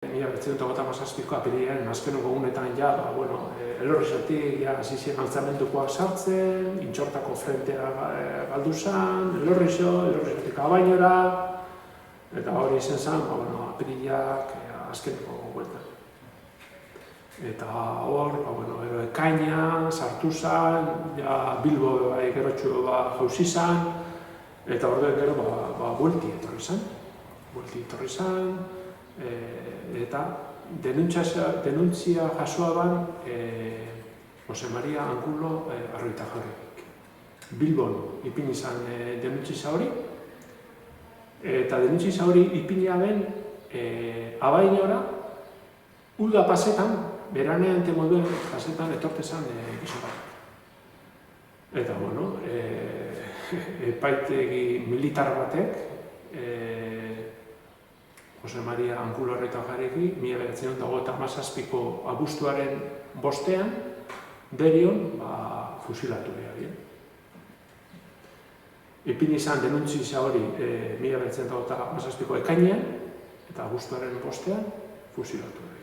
1957ko apirilaren azkeneko egunetan ja, Elorrizotik hasi ziren altzamendukoak sartzen, Intxortako frentea galdu zen, Elorrizotik Abainora, eta hori izan zen, apirilak azkeneko bueltan. Eta hor, ekaina sartu zen, Bilbo gerotxo jauzi zen, eta orduen gero buelti etorri zen, eta denuntzia jasoa ban Jose Maria Angulo Arroitajarrik. Bilbon ipini izan denuntzia hori, eta denuntzia hori ipini ben Abainora, uda pasetan, beranean temoduen pasetan etorte zen gizon bat. Eta, epaitegi militar batek, Jose Maria Angulo Arroitajarreki, 1957ko abuztuaren bostean, derion fusilatu behar. Ipini izan denuntzia hori 1957ko ekainean, eta abuztuaren bostean fusilatu behar.